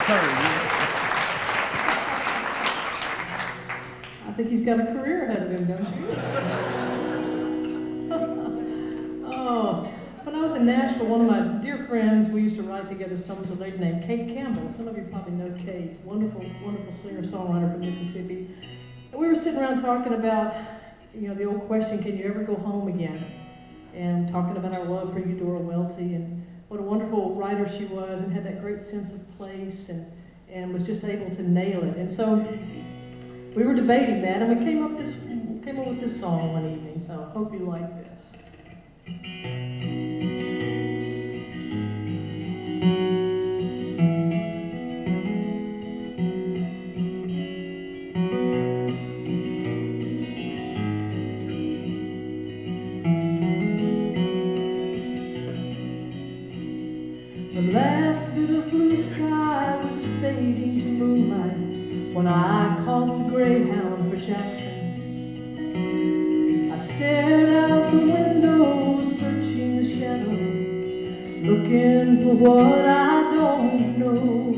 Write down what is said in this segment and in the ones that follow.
I think he's got a career ahead of him, don't you? Oh, when I was in Nashville, one of my dear friends, we used to write together songs, a lady named Kate Campbell. Some of you probably know Kate, wonderful, wonderful singer-songwriter from Mississippi. And we were sitting around talking about, you know, the old question, can you ever go home again? And talking about our love for Eudora Welty and what a wonderful writer she was and had that great sense of place and was just able to nail it. And so we were debating that, and we came up with this song one evening, so I hope you like this. The last bit of blue sky was fading to moonlight when I caught the Greyhound for Jackson. I stared out the window, searching the shadow, looking for what I don't know.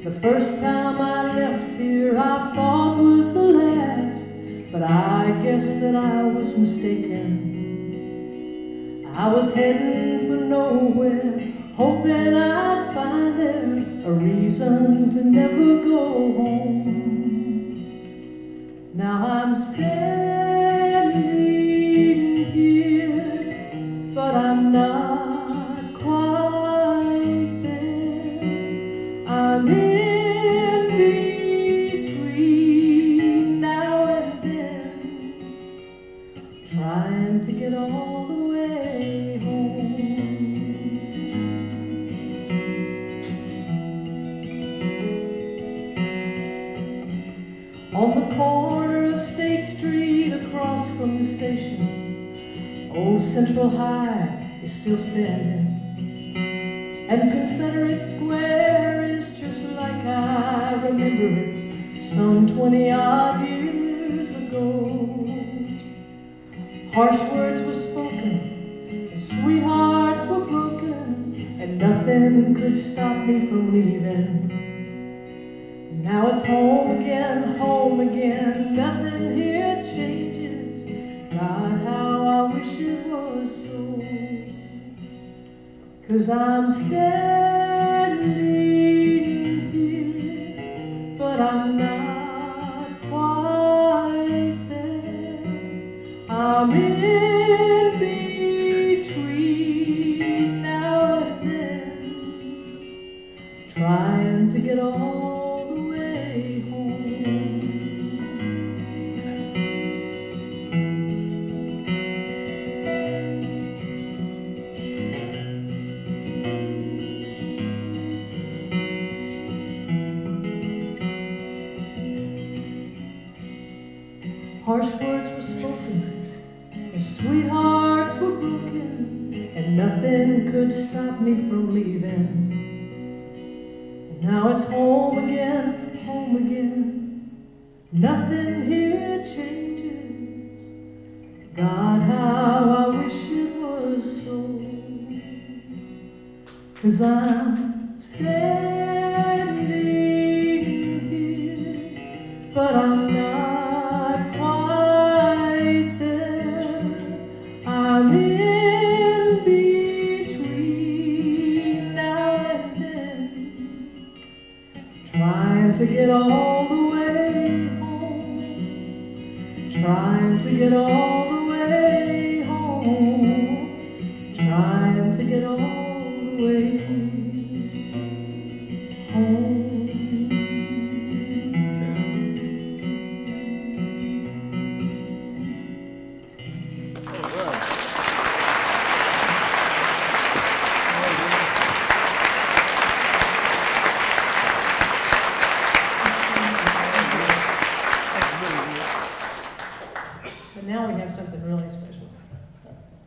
The first time I left here I thought was the last, but I guess that I was mistaken. I was heading for nowhere, hoping I'd find there a reason to never go home. Now I'm standing here, but I'm not quite there. I'm in between now and then, trying to get all the way home. On the corner of State Street, across from the station, old Central High is still standing, and Confederate Square is just like I remember it some 20-odd years ago. Harsh words were spoken, and sweethearts were broken, and nothing could stop me from leaving. Now it's home again, nothing here changes. God, how I wish it was so. 'Cause I'm standing here, but I'm not quite there. I'm in between now and then, trying to get all harsh words were spoken, and sweethearts were broken, and nothing could stop me from leaving. And now it's home again, nothing here changes. God, how I wish it was so. 'Cause I'm standing here, but I'm not quite there. I'm in between now and then, trying to get all the way home, trying to get all the way home, trying to get all the way home.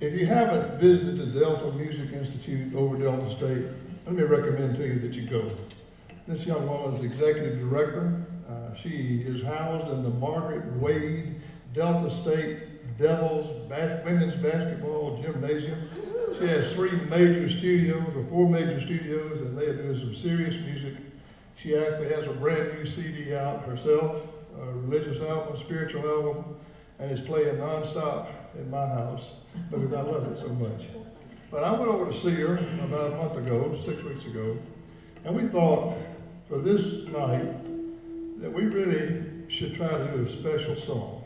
If you haven't visited the Delta Music Institute over Delta State, let me recommend to you that you go. This young woman's executive director. She is housed in the Margaret Wade Delta State Devils Women's Basketball Gymnasium. She has 3 major studios, or 4 major studios, and they are doing some serious music. She actually has a brand new CD out herself, a religious album, a spiritual album, and is playing nonstop in my house because I love it so much. But I went over to see her about a month ago, 6 weeks ago, and we thought for this night that we really should try to do a special song.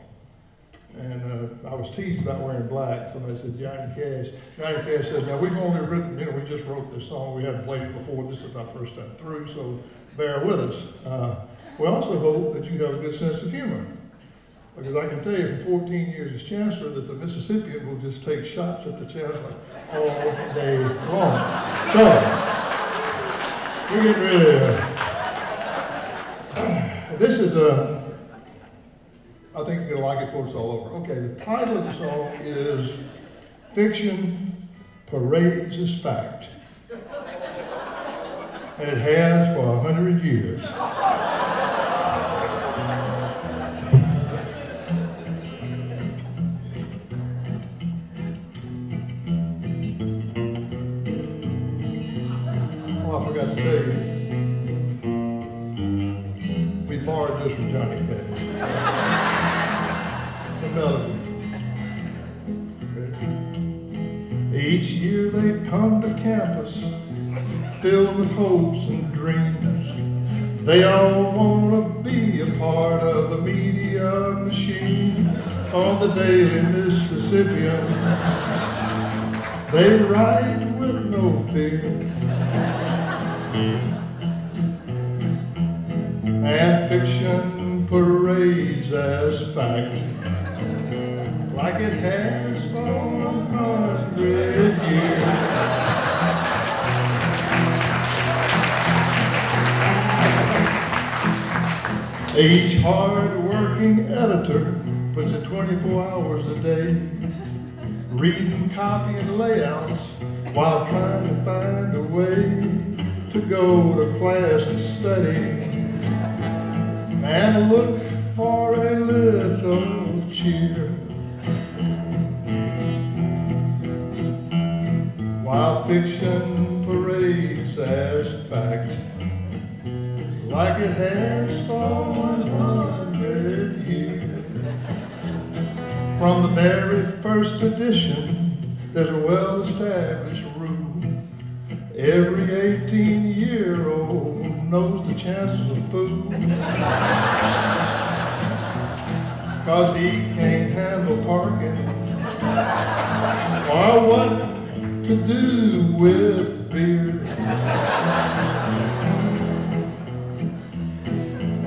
And I was teased about wearing black. Somebody said, Johnny Cash. Johnny Cash said, now we've only written, we just wrote this song. We haven't played it before. This is our first time through, so bear with us. We also hope that you have a good sense of humor. Because I can tell you from 14 years as chancellor that the Mississippian will just take shots at the chancellor all day long. So, we get ready. This is I think you're going to like it before it's all over. Okay, the title of the song is Fiction Parades as Fact. And it has for 100 years. Oh, I forgot to tell you. We borrowed this from Johnny Cash. Melody. Each year they come to campus filled with hopes and dreams. They all want to be a part of the media machine. On the daily Mississippian, they write with no fear. And fiction parades as fact, like it has for 100 years. Each hard-working editor puts in 24 hours a day, reading copy and layouts while trying to find a way to go to class and study and look for a little cheer. While fiction parades as fact, like it has for 100 years. From the very first edition, there's a well-established rule. Every 18-year-old knows the chances of fool. 'Cause he can't handle parking or what to do with beer.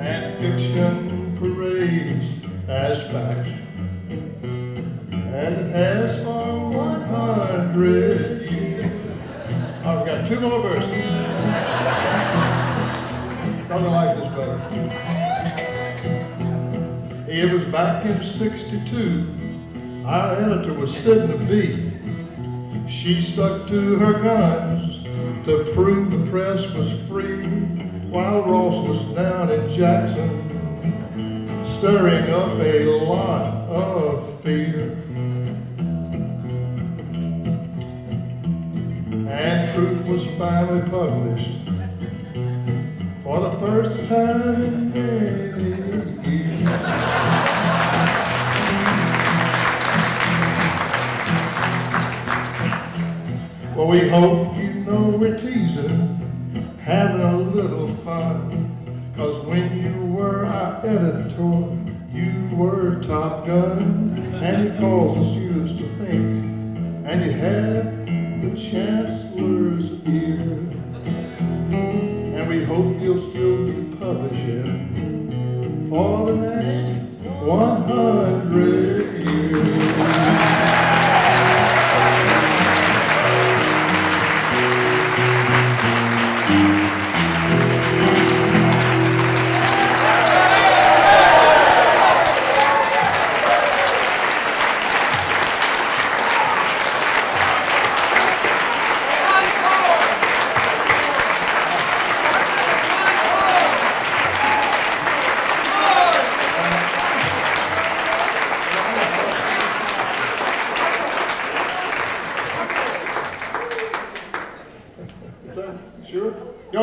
And fiction parades as fact, and it has for 100 years. Oh, we've got 2 more verses. Probably like this better. It was back in '62. Our editor was Sidney B. She stuck to her guns to prove the press was free, while Ross was down in Jackson, stirring up a lot of fear. And truth was finally published for the first time in many years. Well, we hope you know we're teasing, having a little fun, 'cause when you were our editor, you were Top Gun, and you caused the students to think, and you had the chancellor's ear. And we hope you'll still be publishing for the next 100 years.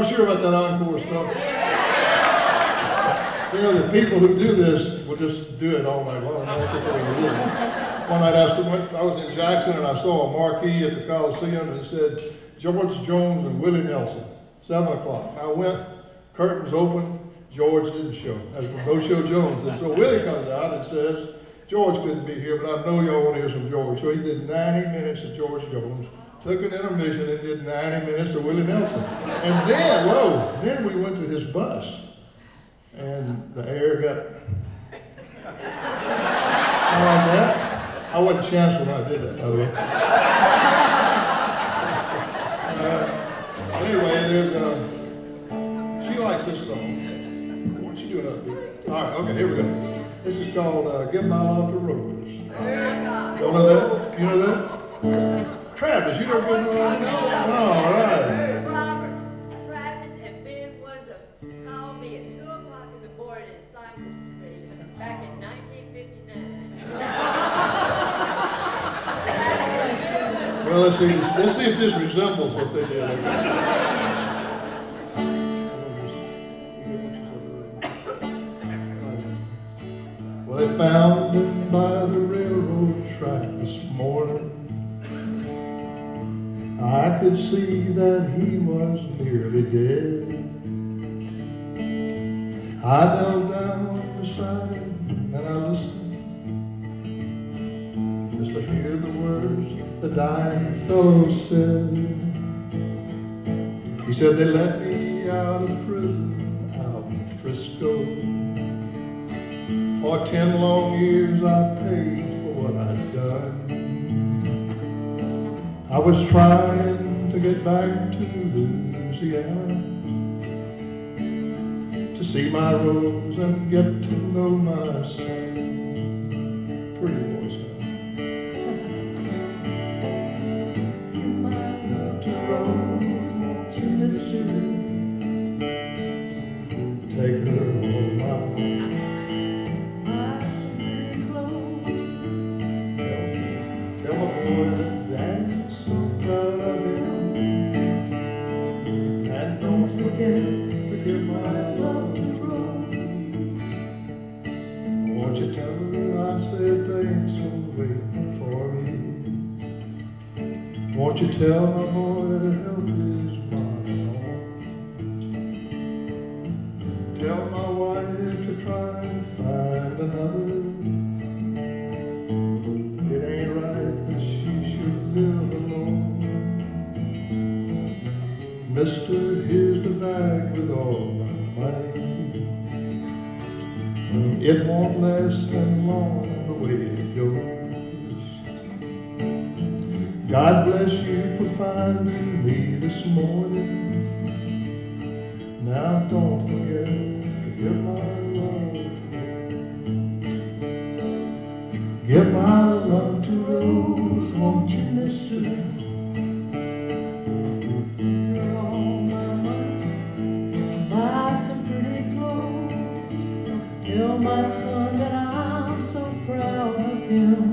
Y'all sure about that encore stuff? You know, the people who do this will just do it all night long. I don't think they're doing it. One night I was in Jackson and I saw a marquee at the Coliseum and it said, George Jones and Willie Nelson, 7 o'clock. I went, curtains open, George didn't show. As no show Jones. And so Willie comes out and says, George couldn't be here, but I know y'all want to hear some George. So he did 90 minutes of George Jones, took an intermission and did 90 minutes of Willie Nelson. And then we went to his bus. And the air got like that. I wasn't chancellor when I did that, by the way. Anyway, she likes this song. What you doing up here? All right, okay, here we go. This is called Give My Love to Rose. Don't know that? You know that? Travis, you don't know that? All right. Robert, Travis, and Ben Wonder called me at 2 o'clock in the morning in Cypress Street back in 1959. Well, let's see if this resembles what they did. Well, they found him by the railroad track this morning. I could see that he was nearly dead. I knelt down beside him and I listened just to hear the words the dying fellow said. He said, they let me out of prison out in Frisco. For 10 long years I paid for what I'd done. I was trying to get back to Louisiana to see my Rose and get to know my son. Pretty voice, huh? My love to Rose, won't you mister? Take her home, my pretty clothes. Tell my boy that so proud of him. And don't forget to give my love to Rose. Won't you tell her I said thanks for waiting for me? Won't you tell my boy to help his mama home? Tell my wife to try and find another. It ain't right that she should live alone. Mister, here's the bag with all my money. It won't last that long the way it goes. God bless you for finding me this morning. Now don't forget to give my love. Give my love to Rose, won't you, mister? You're all my money. Buy some pretty clothes. Tell my son that I'm so proud of him.